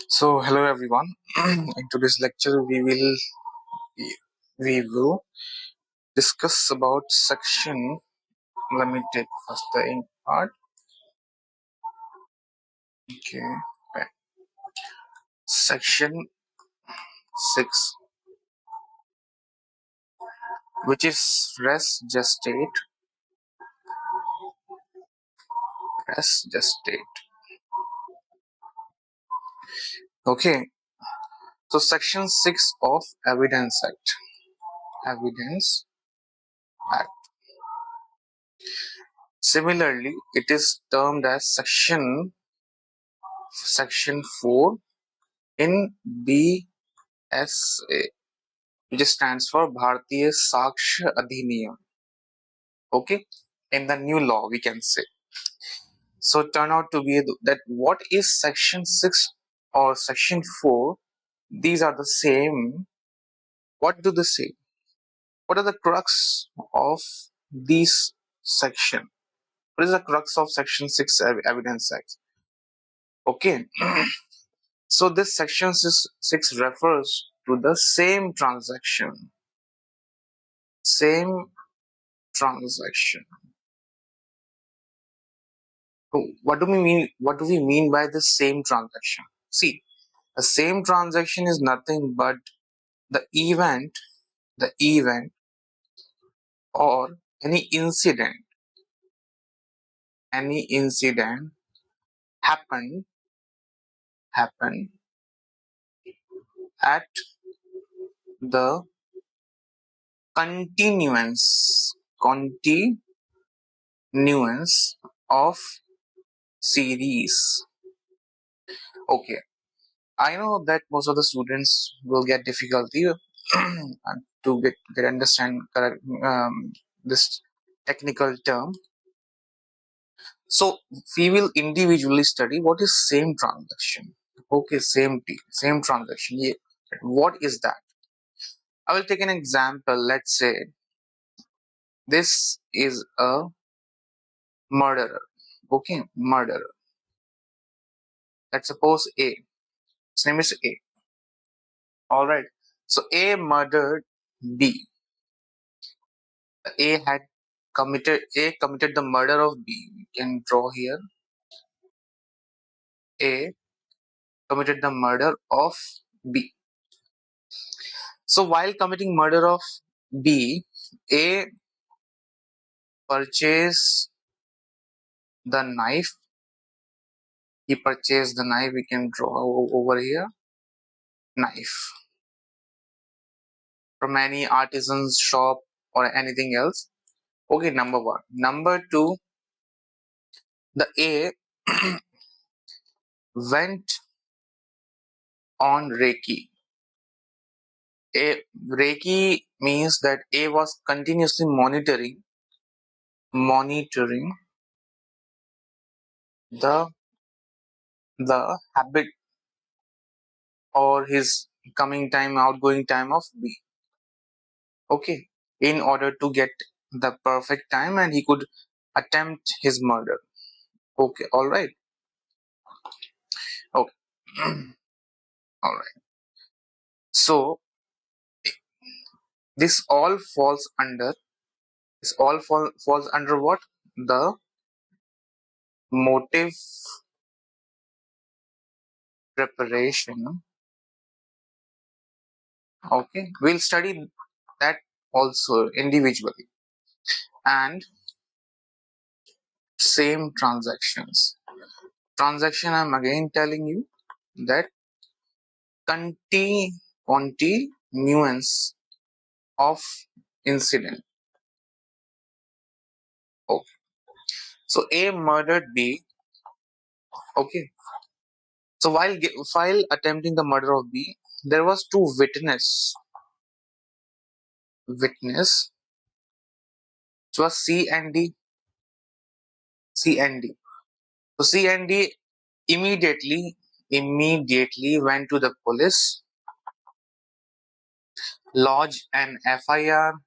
So hello everyone. In today's lecture, we will discuss about section. Let me take first the ink part. Okay, right. Section 6, which is res gestate. Res gestate. Okay. So section 6 of Evidence Act. Evidence Act. Similarly, it is termed as section 4 in BSA, which stands for Bharatiya Sakshya Adhiniyam. Okay, in the new law we can say. So turn out to be that what is section 6 or section 4, these are the same. What do they say? What are the crux of these section? What is the crux of section 6 Evidence Act? Okay. So this section 6 refers to the same transaction. So what do we mean? What do we mean by the same transaction? See, a same transaction is nothing but the event or any incident happen at the continuance of series. Okay, I know that most of the students will get difficulty to get understand correct this technical term. So we will individually study what is same transaction. Okay, same transaction. Yeah. What is that? I will take an example. Let's say this is a murderer. Okay, murderer. Let's suppose A. His name is A. All right. So A murdered B. A committed the murder of B. You can draw here. A committed the murder of B. So while committing murder of B, A purchased the knife. He purchased the knife. We can draw over here. Knife from any artisan's shop or anything else. Okay, number one. Number two, the A went on Reiki. Reiki means that A was continuously monitoring the habit or his coming time, outgoing time of B. Okay, in order to get the perfect time and he could attempt his murder. Okay, all right. Okay, all right. So this all falls under falls under what? The motive preparation. Okay, we'll study that also individually. And same transaction, I'm again telling you that continuance of incident. Okay, so A murdered B. Okay, so while attempting the murder of B, there was two witness, so was C and D. So C and D immediately went to the police, lodged an FIR,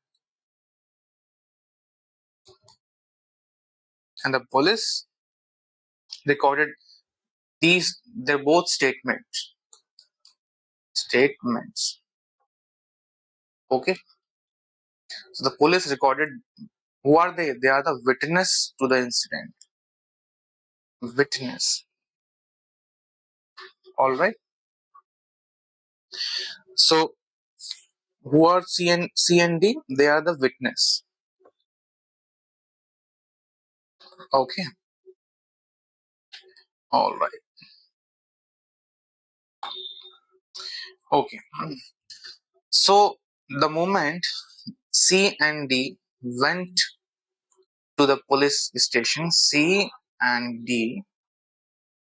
and the police recorded their both statements. statements. Okay, so the police recorded. Who are they? They are the witness to the incident. Witness. All right. So who are CND? They are the witness. Okay. All right. Okay. So the moment C and D went to the police station, C and D,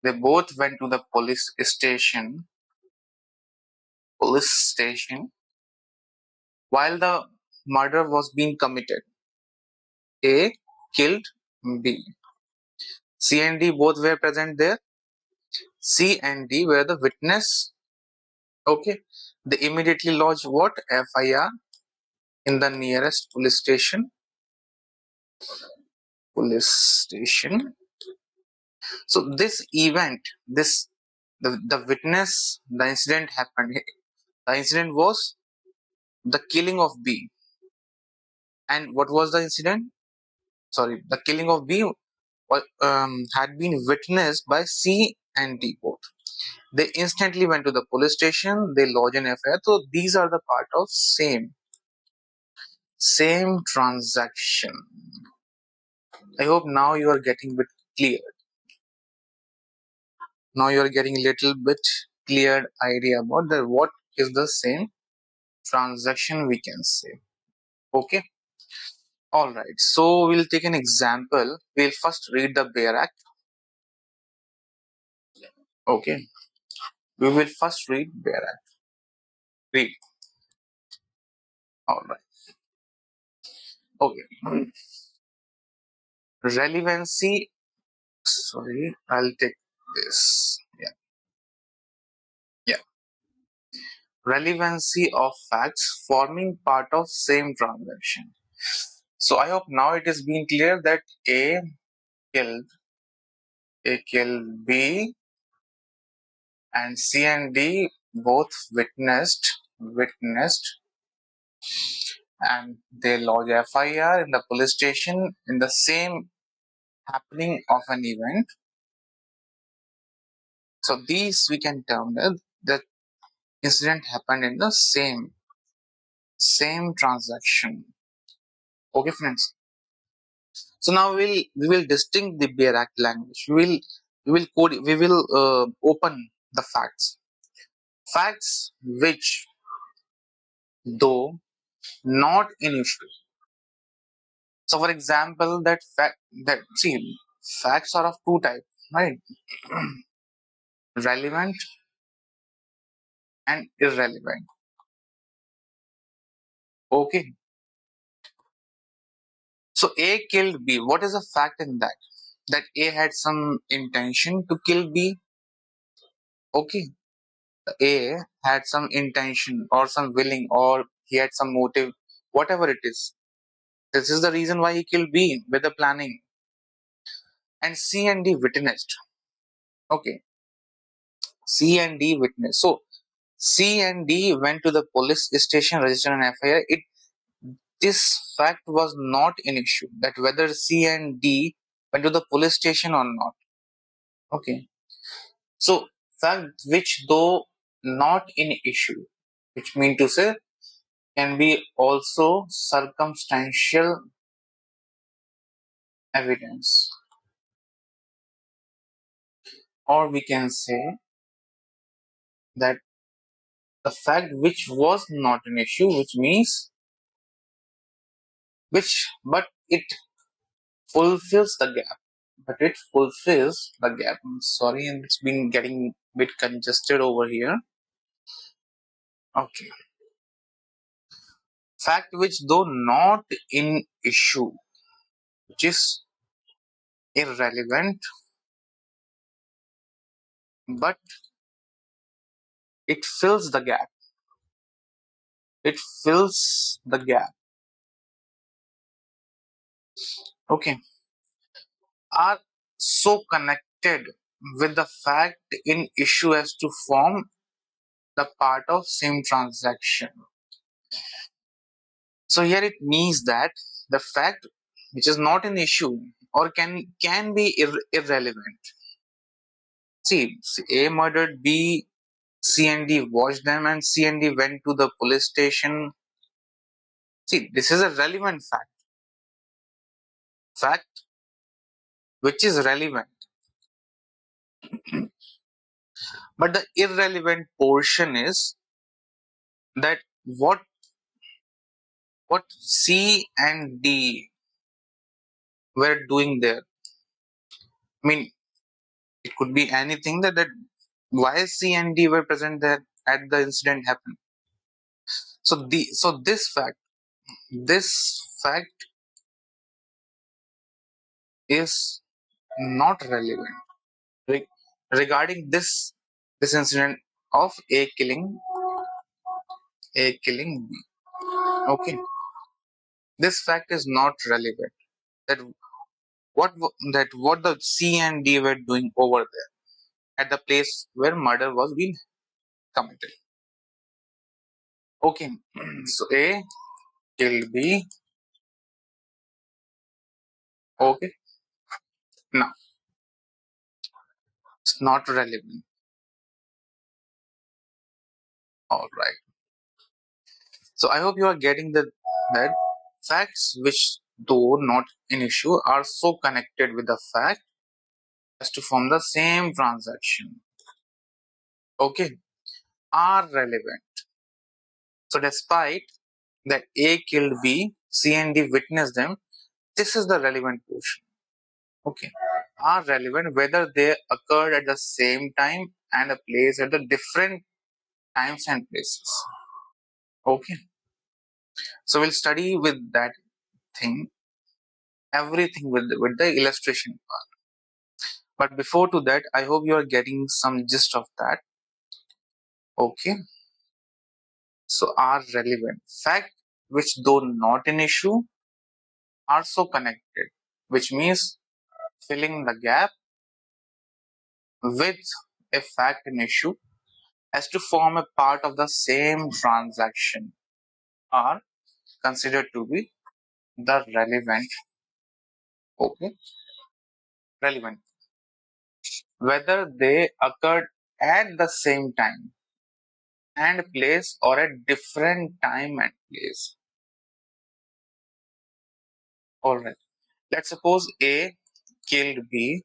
they both went to the police station while the murder was being committed. A killed B. C and D both were present there. C and D were the witness. Okay. They immediately lodged what? FIR in the nearest police station. So this event, the witness, the incident happened. The incident was the killing of B. And what was the incident? Sorry, the killing of B had been witnessed by C and D both. They instantly went to the police station. They lodged an FIR. So these are the part of same transaction. I hope now you are getting bit clear. Now you are getting a little bit cleared idea about the what is the same transaction we can say. Okay. All right. So we'll take an example. We'll first read the Bare Act. Okay. We will first read Bare Act. Read. All right. Okay. Relevancy. Sorry, I'll take this. Yeah. Yeah. Relevancy of facts forming part of same transaction. So I hope now it is being clear that killed A killed B and C and D both witnessed and they lodge FIR in the police station in the same happening of an event. So these we can term that incident happened in the same transaction. Okay, friends. So now we will distinct the Bare Act language. We will open the facts. Facts which, though not in issue. So, for example, facts are of two types, right? Relevant and irrelevant. Okay. So A killed B. What is the fact in that? That A had some intention to kill B. Okay. A had some intention or some willing or he had some motive, whatever it is. This is the reason why he killed B with the planning. And C and D witnessed. Okay. C and D witnessed. So C and D went to the police station, registered an FIR. This fact was not an issue that whether C and D went to the police station or not. Okay. So fact which though not in issue, which mean to say can be also circumstantial evidence, or we can say that the fact which was not an issue, which means but it fulfills the gap. But it fulfills the gap. I'm sorry, and it's been getting a bit congested over here. Okay. Fact which, though not in issue, which is irrelevant, but it fills the gap. It fills the gap. Okay. Are so connected with the fact in issue as to form the part of same transaction. So here it means that the fact which is not an issue or can be irrelevant. See, A murdered B, C and D watched them, and C and D went to the police station. See, this is a relevant fact which is relevant. But the irrelevant portion is that what C and D were doing there. I mean, it could be anything that why C and D were present there at the incident happened. So this fact is not relevant Re- regarding this incident of A killing B. Okay, this fact is not relevant. That what the C and D were doing over there at the place where murder was being committed. Okay, so A killed B. Okay, now it's not relevant. All right. So I hope you are getting that facts which, though not an issue, are so connected with the fact as to form the same transaction. Okay, are relevant. So despite that A killed B, C and D witnessed them, this is the relevant portion. Okay, are relevant whether they occurred at the same time and a place at the different times and places. Okay, so we'll study with that thing, everything with the illustration part. But before to that, I hope you are getting some gist of that. Okay, so are relevant. Fact which though not an issue are so connected, which means filling the gap with a fact and issue as to form a part of the same transaction are considered to be the relevant. Okay, relevant. Whether they occurred at the same time and place or at different time and place. Alright. Let's suppose killed B,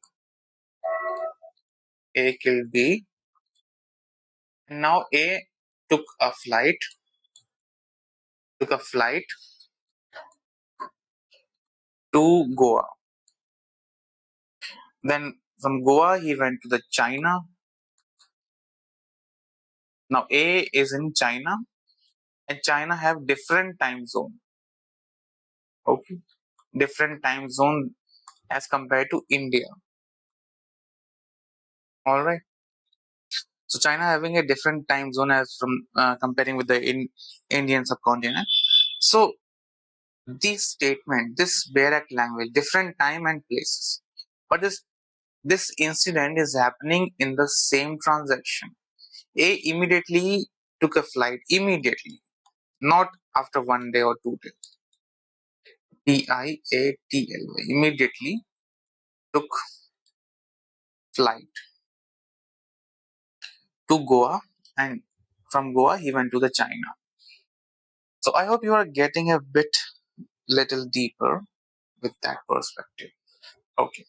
A killed B. Now A took a flight, took a flight to Goa. Then from Goa he went to the China. Now A is in China and China have different time zone. Okay, different time zone as compared to India. All right. So China having a different time zone as from comparing with the Indian subcontinent. So this statement, this Barak language, different time and places. But this incident is happening in the same transaction. A immediately took a flight, immediately, not after 1 day or 2 days. Piatl, immediately took flight to Goa, and from Goa he went to the China. So I hope you are getting a bit little deeper with that perspective. Okay.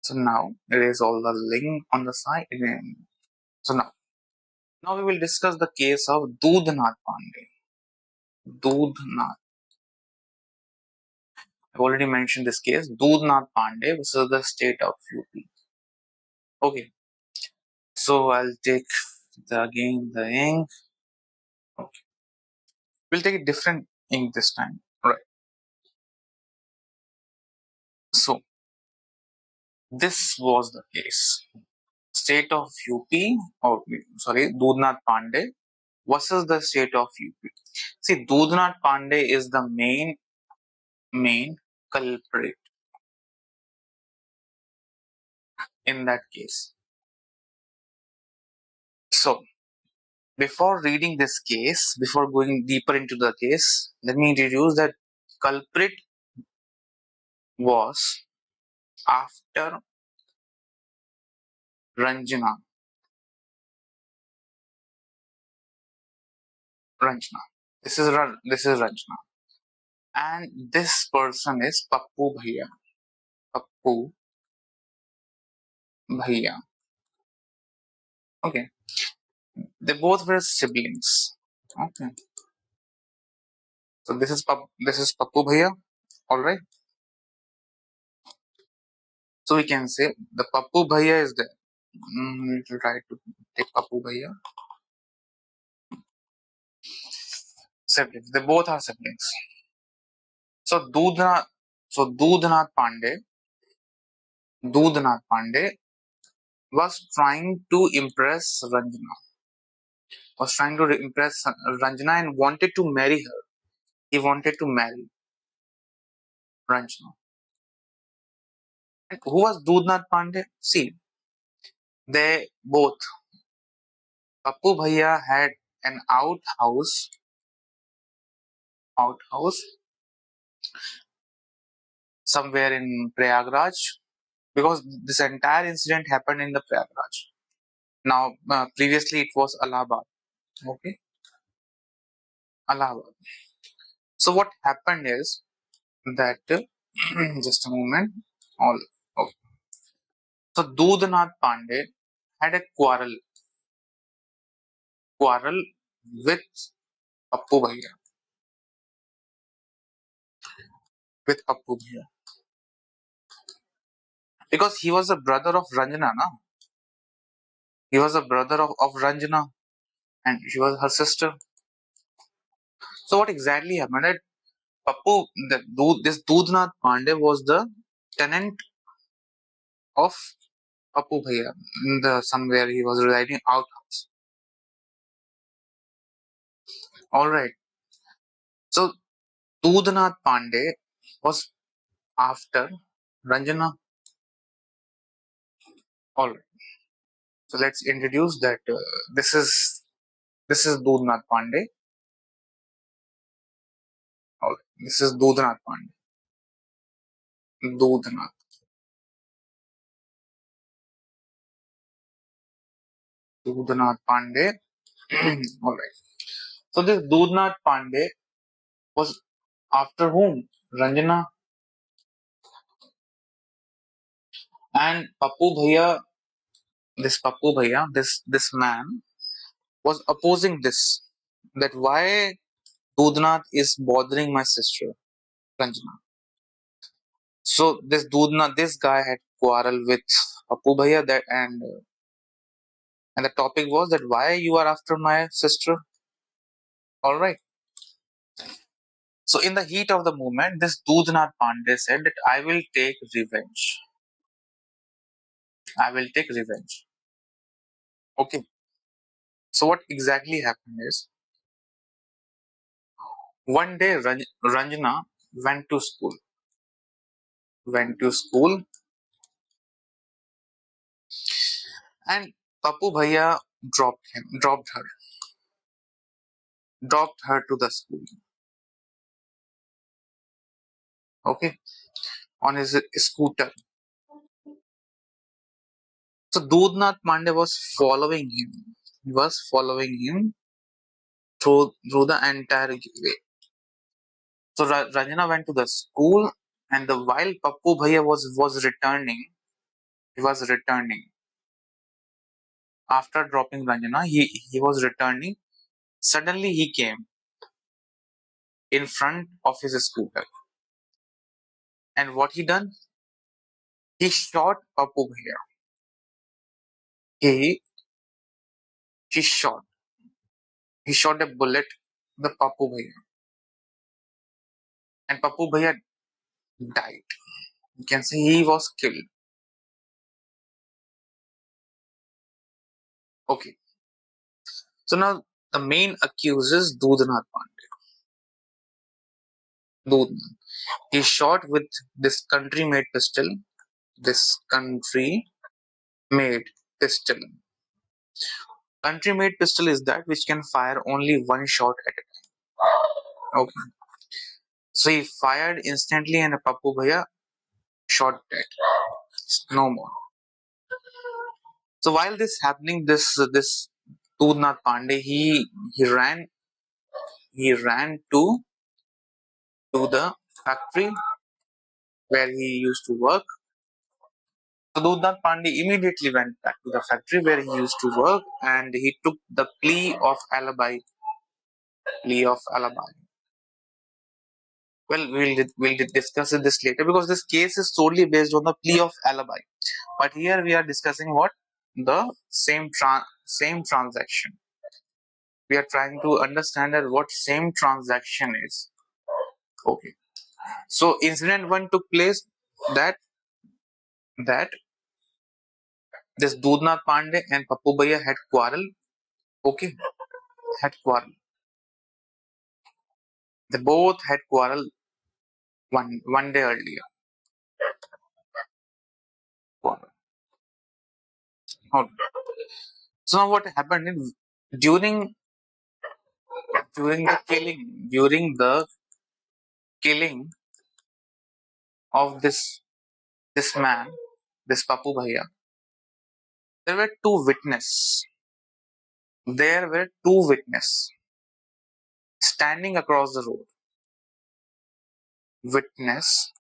So now there is all the link on the side again. So now we will discuss the case of Dudhnath Pandey. Dudhnath. I've already mentioned this case. Dudhnath Pandey versus the state of UP. Okay. So I'll take the ink. Okay. We'll take a different ink this time. Right. So this was the case. State of UP, or sorry, Dudhnath Pandey versus the state of UP. See, Dudhnath Pandey is the main culprit in that case. So Before reading this case, before going deeper into the case, let me introduce that culprit was after Ranjana. Ranjana. This is Ranjana. And this person is Pappu Bhaiya. Pappu Bhaiya. Okay. They both were siblings. Okay. So this is Pappu Bhaiya. Alright. So we can say the Pappu Bhaiya is there. We will try to take Pappu Bhaiya. Siblings. They both are siblings. So Dudhnath Pandey was trying to impress Ranjana. Was trying to impress Ranjana and wanted to marry her. He wanted to marry Ranjana. And who was Dudhnath Pandey? See, they both. Pappu Bhaiya had an outhouse somewhere in Prayagraj because this entire incident happened in the Prayagraj. Now, previously it was Allahabad. Okay, Allahabad. So what happened is that just a moment. All okay. So Dudhnath Pandey had a quarrel with Pappu Bhaiya because he was a brother of Ranjana. Na? He was a brother of Ranjana and she was her sister. So what exactly happened? That this Dudhnath Pandey was the tenant of Pappu Bhaiya in the somewhere he was residing outhouse. All right. So Dudhnath Pandey was after Ranjana. All right. So let's introduce that this is Dudhnath Pandey. All right. This is Dudhnath Pandey. Dudhnath. Dudhnath Pandey. All right. So this Dudhnath Pandey was after whom? Ranjana and Pappu Bhaiya. This man was opposing this. That why Dudhnath is bothering my sister Ranjana. So this guy had quarrel with Pappu Bhaiya that and the topic was that why you are after my sister. All right. So in the heat of the moment, this Dudhnath Pandey said that I will take revenge. I will take revenge. Okay. So what exactly happened is one day Ranjana went to school. Went to school and Pappu Bhaiya dropped her to the school. Okay, on his scooter. So Dudhnath Pandey was following him. He was following him through the entire way. So Ranjana went to the school, and while Pappu Bhaiya was returning, he was returning after dropping Ranjana. He was returning. Suddenly he came in front of his scooter, and what he done? He shot Pappu Bhaiya. He he shot he shot a bullet the Pappu Bhaiya, and Pappu Bhaiya died. You can say he was killed. Okay. So now the main accused is Dudhnath Pandey. Dudhnath. He shot with this country-made pistol. This country-made pistol. Country-made pistol is that which can fire only one shot at a time. Okay. So he fired instantly and Pappu Bhaiya shot dead. No more. So while this happening, this Tudnath Pandey, he ran to the factory where he used to work. So Tudnath Pandey immediately went back to the factory where he used to work, and he took the plea of alibi. Plea of alibi. Well, we'll discuss this later because this case is solely based on the plea of alibi. But here we are discussing what the same transaction. We are trying to understand that what same transaction is. Okay. So incident one took place that that this Dudnath Pandey and Pappu Bhaiya had quarrel. Okay, had quarrel. They both had quarrel one day earlier. Quarrel. Okay. So now what happened is during the killing of this man, this Pappu Bhaiya, there were two witnesses. There were two witnesses standing across the road. Witness.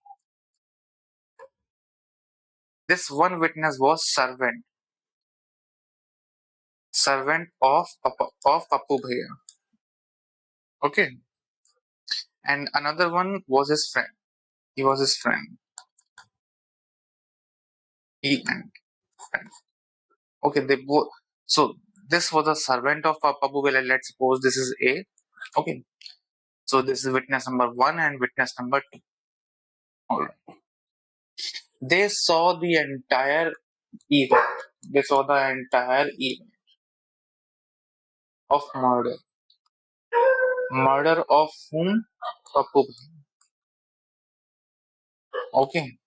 This one witness was servant of Pappu Bhaiya. Okay, and another one was his friend. He was his friend. He and friend. Okay, they both. So this was a servant of Pappu Bhaiya. Let's suppose this is A. Okay, so this is witness number one and witness number two. All right. They saw the entire event. They saw the entire event of murder. Murder of whom? Pappu Bhaiya. Okay.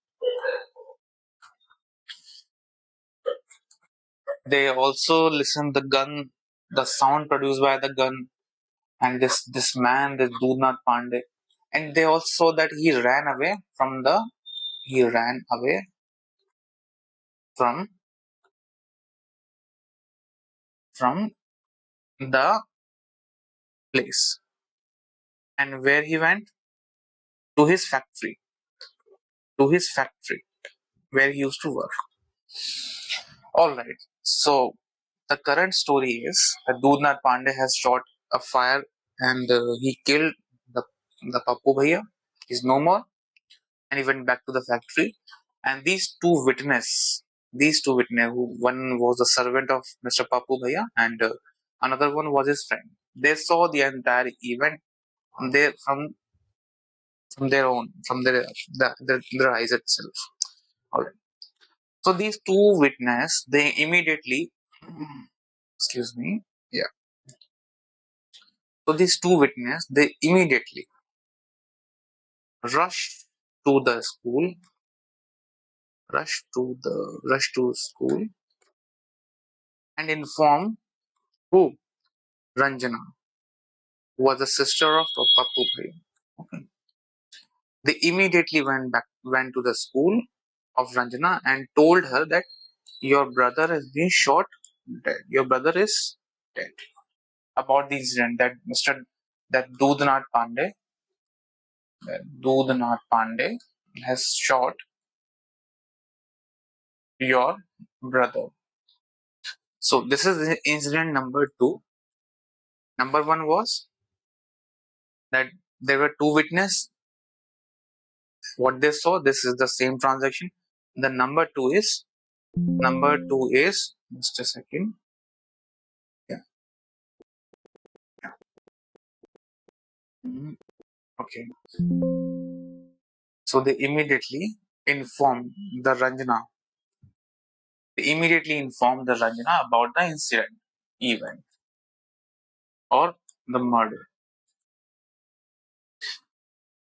They also listened the sound produced by the gun, and this man, this Dudnath Pandey, and they also saw that he ran away from from the place, and where he went to his factory where he used to work. All right. So the current story is that Dudnath Pandey has shot a fire and he killed the Pappu Bhaiya. He's no more, and he went back to the factory. And these two witness, who one was the servant of Mr. Pappu Bhaiya, and another one was his friend. They saw the entire event from their own, from their eyes itself. All right. So these two witness, they immediately, excuse me, yeah. So these two witness, they immediately rush to the school, rush to school, and inform who? Ranjana, who was the sister of Pappu Bhai. Okay. They immediately went to the school of Ranjana and told her that your brother has been shot dead. Your brother is dead. About the incident that Dudnath Pandey has shot your brother. So this is incident number two. Number one was that there were two witnesses. What they saw, this is the same transaction. The number two is just a second. Yeah. Mhm. Okay. So they immediately informed the Ranjana. They immediately informed the Ranjana about the event, or the murder.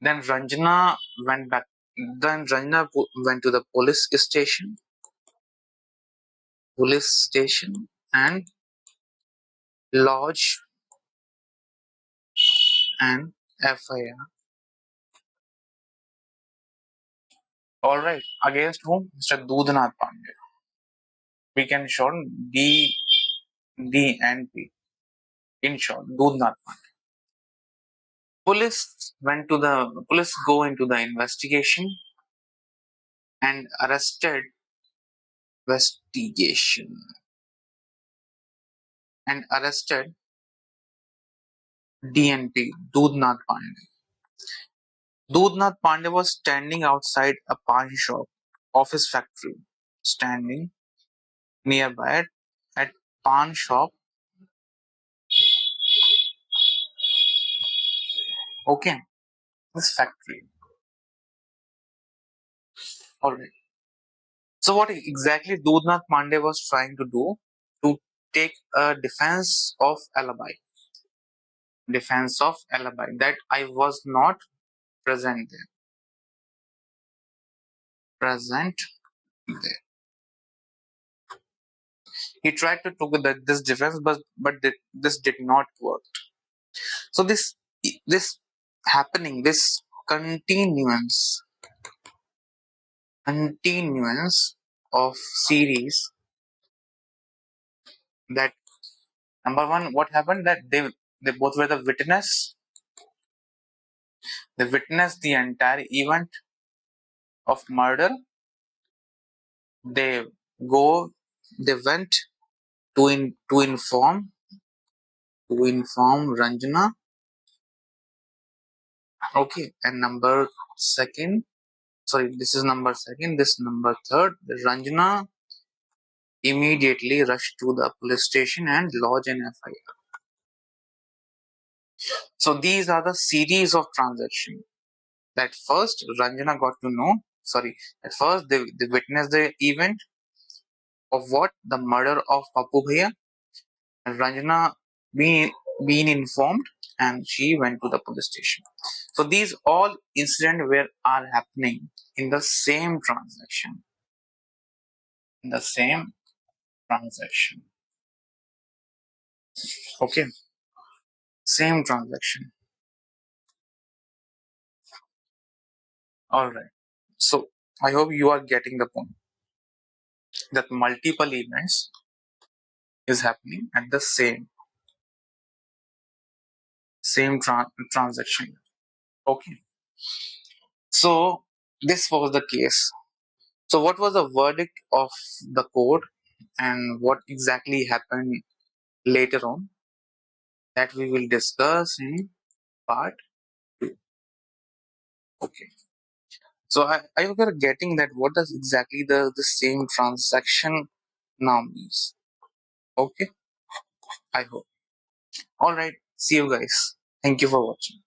Then Ranjana went back. Then Ranjana went to the police station, and lodge an FIR. Alright, against whom? Mr. Dudhnath Pandey. We can shorten DNP. In short, Dudhnath Pandey. Police go into the investigation and investigation arrested DNP, Dudhnath Pandey. Dudhnath Pandey was standing outside a pawn shop of his factory, standing nearby at pawn shop. Okay, this factory. Alright. So what exactly Dudhnath Pandey was trying to do to take a defense of alibi that I was not present there, present there. He tried to take this defense, but this did not work. So this happening, this continuance continuance of series, that number one, what happened, that they both were the witness. They witnessed the entire event of murder. They go they went to inform Ranjana. Okay, and number second, sorry, this is number second. This number third, Ranjana immediately rushed to the police station and lodged an FIR. So these are the series of transactions that first Ranjana got to know. Sorry, at first they witnessed the event of what, the murder of Papu Bhaiya, and Ranjana being informed, and she went to the police station. So these all incidents are happening in the same transaction. In the same transaction. Okay, same transaction. All right. So I hope you are getting the point that multiple events is happening at the same transaction. Okay. So this was the case. So what was the verdict of the court and what exactly happened later on, that we will discuss in part 2. Okay. So I hope you're getting that what does exactly the same transaction now means. Okay. I hope. All right. See you guys. Thank you for watching.